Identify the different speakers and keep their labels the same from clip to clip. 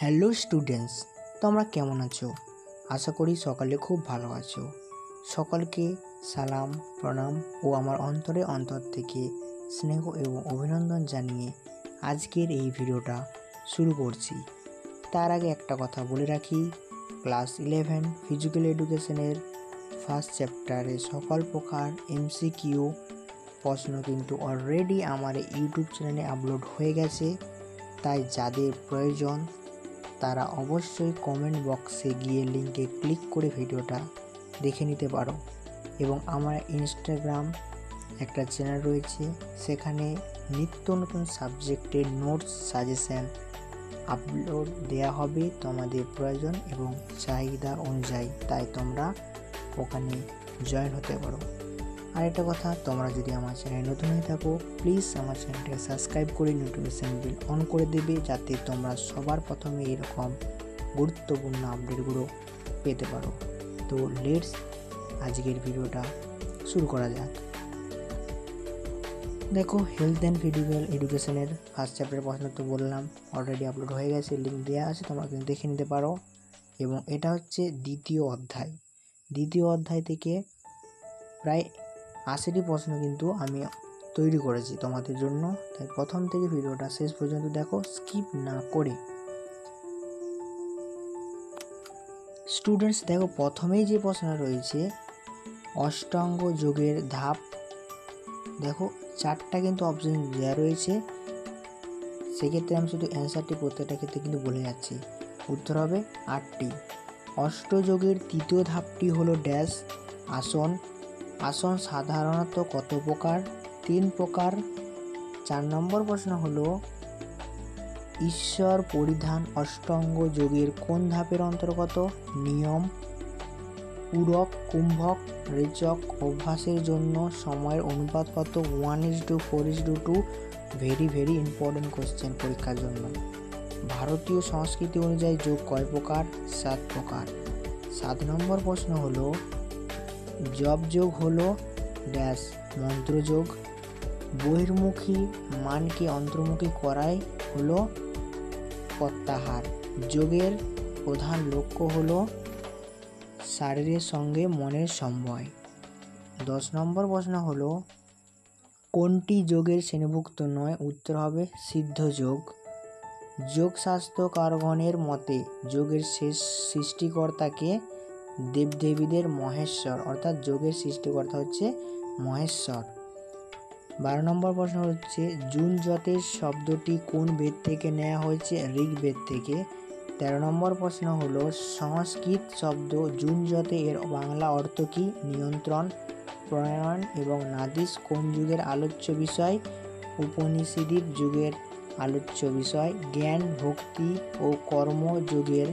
Speaker 1: Hello students, তোমরা কেমন আছো? আশা করি সকালে খুব ভালো আছো। সকলকে সালাম, প্রণাম ও আমার অন্তর থেকে স্নেহ এবং অভিনন্দন জানিয়ে আজকের এই ভিডিওটা শুরু করছি। তার আগে একটা কথা বলে রাখি, ক্লাস 11 ফিজিক্যাল এডুকেশনের ফার্স্ট চ্যাপ্টারে সকল প্রকার MCQ প্রশ্ন কিন্তু অলরেডি আমার ইউটিউব চ্যানেলে আপলোড হয়ে গেছে। তাই যাদের প্রয়োজন তারা অবশ্যই কমেন্ট বক্সে গিয়ে লিঙ্কে ক্লিক করে ভিডিওটা দেখে নিতে পারো। এবং আমার ইনস্টাগ্রাম একটা চ্যানেল রয়েছে, সেখানে নিত্য নতুন সাবজেক্টের নোটস সাজেশান আপলোড দেওয়া হবে তোমাদের প্রয়োজন এবং চাহিদা অনুযায়ী, তাই তোমরা ওখানে জয়েন হতে পারো। আরেকটা কথা, তোমরা যদি আমার চ্যানেল নতুন হয়ে থাকো প্লিজ আমার চ্যানেলটাকে সাবস্ক্রাইব করে নোটিফিকেশান বেল অন করে দেবে, যাতে তোমরা সবার প্রথমে এরকম গুরুত্বপূর্ণ আপডেটগুলো পেতে পারো। তো লেটস আজকের ভিডিওটা শুরু করা যাক। দেখো, হেলথ অ্যান্ড ফিজিক্যাল এডুকেশনের ফার্স্ট চ্যাপ্টারের প্রশ্ন তো বললাম অলরেডি আপলোড হয়ে গেছে, লিঙ্ক দেওয়া আছে, তোমরা কিন্তু দেখে নিতে পারো। এবং এটা হচ্ছে দ্বিতীয় অধ্যায় থেকে প্রায় 80টি প্রশ্ন কিন্তু আমি তৈরি করেছি তোমাদের জন্য। তাই প্রথম থেকে ভিডিওটা শেষ পর্যন্ত দেখো, স্কিপ না করে। স্টুডেন্টস দেখো, প্রথমেই যে প্রশ্ন রয়েছে অষ্টাঙ্গ যোগের ধাপ, দেখো 4টা কিন্তু অপশন দেওয়া রয়েছে। সেক্ষেত্রে আমি শুধু অ্যান্সারটি প্রত্যেকটা ক্ষেত্রে কিন্তু বলে যাচ্ছি। উত্তর হবে 8টি। অষ্টযোগের তৃতীয় ধাপটি হলো ড্যাশ আসন। আসন সাধারণত কত প্রকার? 3 প্রকার। 4 নম্বর প্রশ্ন হলো ঈশ্বর পরিধান অষ্টাঙ্গ যোগের কোন ধাপের অন্তর্গত? নিয়ম। পূরক, কুম্ভক, রেচক। অভ্যাসের জন্য সময়ের অনুপাত কত? 1:4:2। ভেরি ইম্পর্টেন্ট কোশ্চেন পরীক্ষার জন্য। ভারতীয় সংস্কৃতি অনুযায়ী যোগ কয় প্রকার? 7 প্রকার। 7 নম্বর প্রশ্ন হলো জপ যোগ হলো ড্যাশ মন্ত্রযোগ। বহির্মুখী মানকে অন্তর্মুখী করাই হলো প্রত্যাহার। যোগের প্রধান লক্ষ্য হলো শরীরের সঙ্গে মনের সমন্বয়। 10 নম্বর প্রশ্ন হলো কোনটি যোগের শ্রেণীভুক্ত নয়? উত্তর হবে সিদ্ধ যোগ। যোগশাস্ত্রকারগণের মতে যোগের শেষ সৃষ্টিকর্তাকে দেবদেবীদের মহেশ্বর, অর্থাৎ যোগের সৃষ্টিকর্তা হচ্ছে মহেশ্বর। 12 নম্বর প্রশ্ন হচ্ছে জুনজতের শব্দটি কোন বেদ থেকে নেওয়া হয়েছে? ঋগ্বেদ থেকে। 13 নম্বর প্রশ্ন হলো সংস্কৃত শব্দ জুনজতে এর বাংলা অর্থ কি? নিয়ন্ত্রণ। প্রণয়ন এবং নাদিস কোন যুগের আলোচ্য বিষয়? উপনিষদিক যুগের আলোচ্য বিষয়। জ্ঞান, ভক্তি ও কর্ম যুগের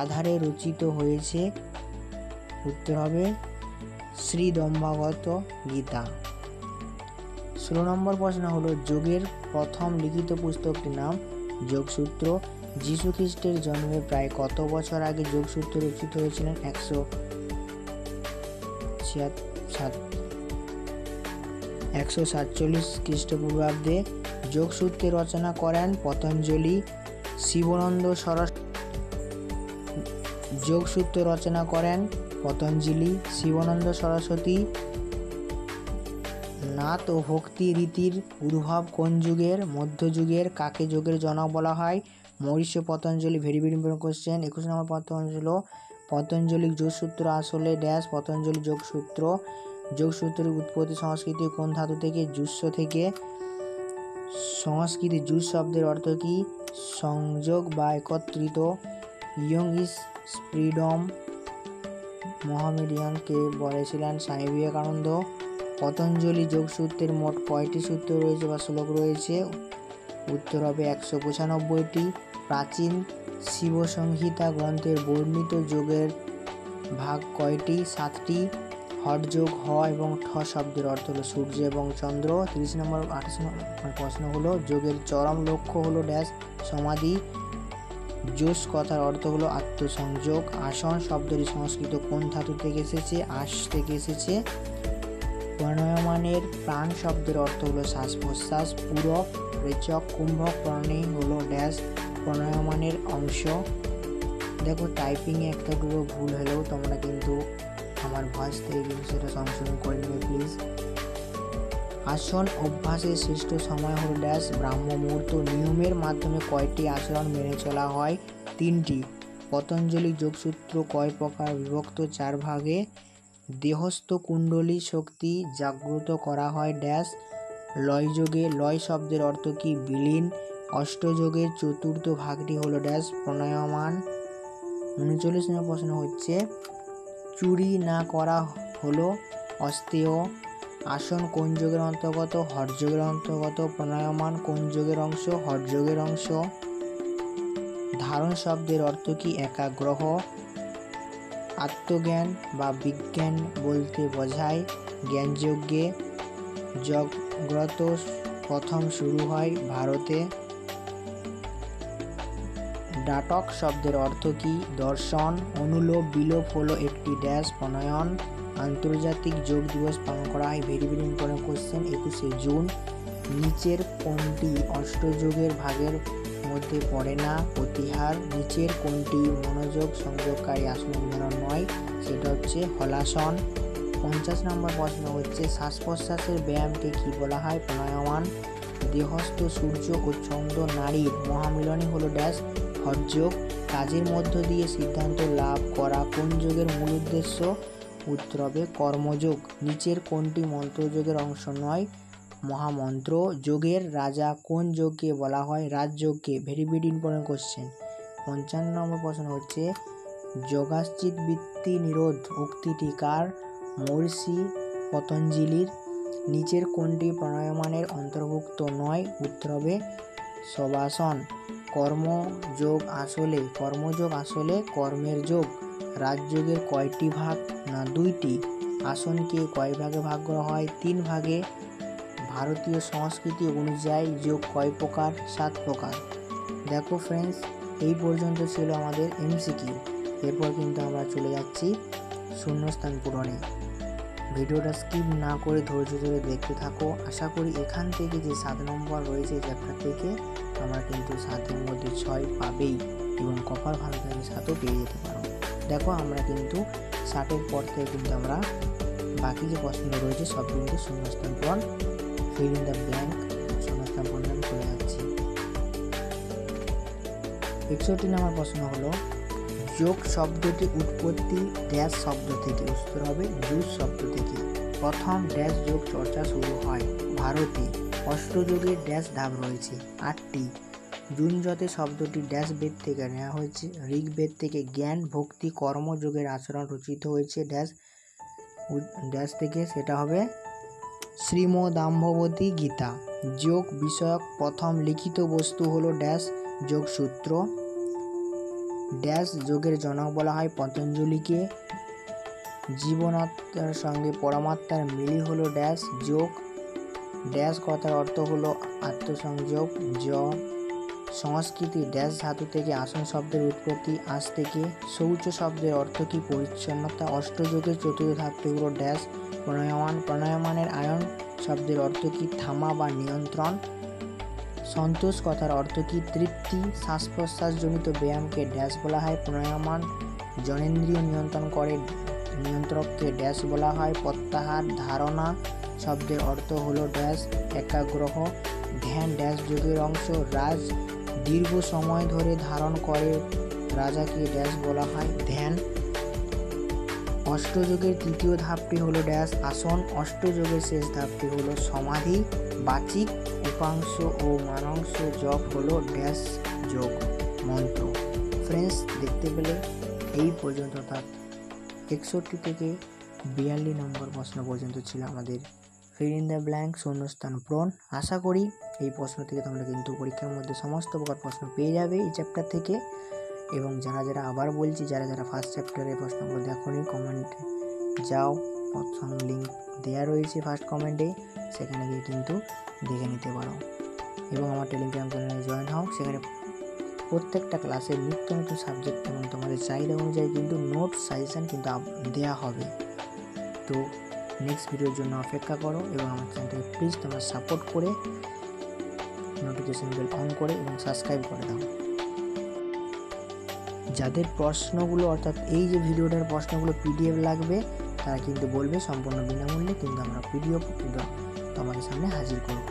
Speaker 1: আধারে রচিত হয়েছে? উত্তর হবে শ্রীদম্ভাগবত গীতা। 16 নম্বর প্রশ্ন হলো যোগের প্রথম লিখিত পুস্তকটির নাম? যোগসূত্র। যীশু খ্রিস্টের জন্মের প্রায় কত বছর আগে যোগসূত্র রচিত হয়েছিলেন? 147 খ্রিস্টপূর্বাব্দে। যোগসূত্রে রচনা করেন পতঞ্জলি। শিবানন্দ সরস্বতী যোগসূত্র রচনা করেন পতঞ্জলি, শিবানন্দ সরস্বতী। নাথ ও ভক্তি রীতির উদ্ভব কোন যুগের? মধ্যযুগের। কাকে যোগের জনক বলা হয়? Maharshi Patanjali. Very important question. 21 নম্বর পতঞ্জলি হলো পতঞ্জলির যোগসূত্র আসলে ড্যাশ পতঞ্জলি যোগসূত্র। যোগসূত্রের উৎপত্তি সংস্কৃতি কোন ধাতু থেকে? জুস্ব থেকে। সংস্কৃতি জুস শব্দের অর্থ কি? সংযোগ বা একত্রিত। ইয়ং ইজ ফ্রিডম মোহামেডিয়ানকে বলেছিলেন স্বামী বিবেকানন্দ। পতঞ্জলি যোগসূত্রের মোট কয়টি সূত্র রয়েছে বা শ্লোক রয়েছে? উত্তর হবে 195টি। প্রাচীন শিবসংহিতা গ্রন্থের বর্ণিত যোগের ভাগ কয়টি? 7টি। হঠ যোগ হ এবং ঠ শব্দের অর্থ হলো সূর্য এবং চন্দ্র। 30 নম্বর 28 নম্বর প্রশ্ন হলো যোগের চরম লক্ষ্য হলো ড্যাশ সমাধি। জোশ কথার অর্থ হলো আত্মসংযোগ। আসন শব্দটি সংস্কৃত কোন ধাতু থেকে এসেছে? আশ থেকে এসেছে। প্রণয়মানের প্রাণ শব্দের অর্থ হলো শ্বাস প্রশ্বাস। পূরক, রেচক, কুম্ভক প্রাণী হলো ড্যাশ প্রণয়মানের অংশ। দেখো টাইপিংয়ে একটা দুটো ভুল হলেও তোমরা কিন্তু আমার ভয়েস থেকে কিন্তু সেটা সংশোধন করে নেবে প্লিজ। আসন অভ্যাসের শ্রেষ্ঠ সময় হল ড্যাশ ব্রাহ্ম মুহূর্ত। নিয়মের মাধ্যমে কয়টি আচরণ মেনে চলা হয়? 3টি। পতঞ্জলি যোগসূত্র কয় প্রকার বিভক্ত? 4 ভাগে। দেহস্থ কুণ্ডলী শক্তি জাগ্রত করা হয় ড্যাশ লয় যোগে। লয় শব্দের অর্থ কি? বিলীন। অষ্টযোগের চতুর্থ ভাগটি হলো ড্যাশ প্রণয়মান। 39 নম্বর প্রশ্ন হচ্ছে চুরি না করা হলো অস্তেয়। আসন কোন যোগের অন্তর্গত? হঠযোগের অন্তর্গত। প্রণয়মান কোন যোগের অংশ? হঠযোগের অংশ। ধারণ শব্দের অর্থ কি? একাগ্রহ। আত্মজ্ঞান বা বিজ্ঞান বলতে বোঝায় জ্ঞানযজ্ঞে। জগরত প্রথম শুরু হয় ভারতে। ডাটক শব্দের অর্থ কি? দর্শন। অনুলোপ বিলোপ হলো একটি ড্যাশ প্রণয়ন। আন্তর্জাতিক যোগ দিবস পালন করা হয়, ভেরি ভেরি ইম্পর্টেন্ট কোশ্চেন, 21শে জুন। নিচের কোনটি অষ্টযোগের ভাগের মধ্যে পড়ে না? প্রতিহার। নিচের কোনটি মনোযোগ সংযোগকারী আসনের উদাহরণ নয়? সেটা হচ্ছে হলাসন। 50 নম্বর প্রশ্ন হচ্ছে শ্বাস প্রশ্বাসের ব্যায়ামকে কি বলা হয়? প্রাণায়াম। দেহস্থ সূর্য ও চন্দ্র নারীর মহামিলনী হলো ড্যাশ হঠযোগ। কাজের মধ্য দিয়ে সিদ্ধান্ত লাভ করা কোন যোগের মূল উদ্দেশ্য? উত্তর হবে কর্মযোগ। নিচের কোনটি মন্ত্রযোগের অংশ নয়? মহামন্ত্র যোগের রাজা কোন যোগকে বলা হয়? রাজযোগকে, ভেরি ভেরি ইম্পর্টেন্ট কোশ্চেন। 55 নম্বর প্রশ্ন হচ্ছে যোগাশ্চিত বৃত্তি নিরোধ উক্তিটি কার? মহর্ষি পতঞ্জলির। নিচের কোনটি প্রাণায়ামের অন্তর্ভুক্ত নয়? উত্তর হবে শবাসন। কর্মযোগ আসলে কর্মের যোগ। রাজযোগের কয়টি ভাগ? না 2টি। আসনকে কয় ভাগে ভাগ করা হয়? 3 ভাগে। ভারতীয় সংস্কৃতি অনুযায়ী যোগ কয় প্রকার? 7 প্রকার। দেখো ফ্রেন্ডস, এই পর্যন্ত ছিল আমাদের এমসিকিউ। এরপর কিন্তু আমরা চলে যাচ্ছি শূন্যস্থান পূরণে। ভিডিওটা স্কিপ না করে ধৈর্য ধরে দেখতে থাকো। আশা করি এখান থেকে যে 7 নম্বর রয়েছে চ্যাপ্টার থেকে আমরা কিন্তু 7-এর মধ্যে 6 পাবেই এবং কপাল ভালো থাকলে 7ও পেয়ে যেতে পারো। দেখো আমরা কিন্তু 60-এর পর থেকে কিন্তু আমরা বাকি যে প্রশ্নগুলো রয়েছে সব কিন্তু শূন্যস্থান পূরণ, ফিল ইন দ্য ব্ল্যাঙ্ক শূন্যস্থান পূরণে আমি চলে যাচ্ছি। 61 নম্বর প্রশ্ন হলো যোগ শব্দটি উৎপত্তি ড্যাশ শব্দ থেকে? উত্তর হবে যুজ শব্দ থেকে। প্রথম ড্যাশ যোগ চর্চা শুরু হয় ভারতে। অষ্টযোগের ড্যাশ ধাপ রয়েছে 8টি। যুঞ্জতে শব্দটি ড্যাশ বেদ থেকে নেওয়া হয়েছে? ঋগ্বেদ থেকে। জ্ঞান ভক্তি কর্মযোগের আচরণ রচিত হয়েছে ড্যাশ থেকে? সেটা হবে শ্রীমদাম্ভবতী গীতা। যোগ বিষয়ক প্রথম লিখিত বস্তু হলো ড্যাশ যোগসূত্র। ড্যাশ যোগের জনক বলা হয় পতঞ্জলিকে। জীবনাত্মার সঙ্গে পরমাত্মার মিলই হলো ড্যাশ যোগ। ড্যাশ কথার অর্থ হলো আত্মসংযোগ। সংস্কৃতি ড্যাশ ধাতু থেকে আসন শব্দের উৎপত্তি আজ থেকে। শৌচ শব্দের অর্থ কি? পরিচ্ছন্নতা। অষ্টযোগের চতুর্থ ধাপটি হলো ড্যাশ প্রাণায়াম। প্রাণায়ামের আয়ন শব্দের অর্থ কি? থামা বা নিয়ন্ত্রণ। সন্তোষ কথার অর্থ কি? তৃপ্তি। শ্বাস প্রশ্বাসজনিত ব্যায়ামকে ড্যাশ বলা হয়? প্রাণায়াম। জনেন্দ্রিয় নিয়ন্ত্রণ করে নিয়ন্ত্রককে ড্যাশ বলা হয়? প্রত্যাহার। ধারণা শব্দের অর্থ হলো ড্যাশ একাগ্রহ। ধ্যান ড্যাশ যোগের অংশ। রাজ দীর্ঘ সময় ধরে ধারণ করে রাজাকে ড্যাশ বলা হয়? ধ্যান। অষ্টযোগের তৃতীয় ধাপটি হলো ড্যাশ আসন। অষ্টযোগের শেষ ধাপটি হলো সমাধি। বাচিক উপাংশ ও মানাংশ জপ হলো ড্যাশ যোগ মন্ত্র। ফ্রেন্ডস, দেখতে পেলে এই পর্যন্ত অর্থাৎ 61 থেকে 42 নম্বর প্রশ্ন পর্যন্ত ছিল আমাদের ফিল ইন দ্য ব্ল্যাঙ্ক শূন্যস্থান পূরণ। আশা করি এই প্রশ্ন থেকে তোমরা কিন্তু পরীক্ষার মধ্যে সমস্ত প্রকার প্রশ্ন পেয়ে যাবে এই চ্যাপ্টার থেকে। এবং যারা আবার বলছি, যারা ফার্স্ট চ্যাপ্টারের প্রশ্নগুলো দেখোনি, কমেন্টে যাও, প্রথম লিঙ্ক দেওয়া রয়েছে ফার্স্ট কমেন্টে, সেখানে গিয়ে কিন্তু দেখে নিতে পারো। এবং আমার টেলিগ্রাম চ্যানেলে জয়েন হও, সেখানে প্রত্যেকটা ক্লাসের নিত্য নতুন সাবজেক্ট এবং তোমাদের চাহিদা অনুযায়ী কিন্তু নোটস সাজেশান কিন্তু দেওয়া হবে। তো নেক্সট ভিডিওর জন্য অপেক্ষা করো এবং আমার চ্যানেলটাকে প্লিজ তোমরা সাপোর্ট করে নোটিফিকেশন বেল অন করে এবং সাবস্ক্রাইব করে দাও। যাদের প্রশ্নগুলো অর্থাৎ এই যে ভিডিওটার প্রশ্নগুলো পিডিএফ লাগবে তারা কিন্তু বলবে সম্পূর্ণ বিনামূল্যে কিন্তু আমরা পিডিএফ তোমাদের সামনে হাজির করব।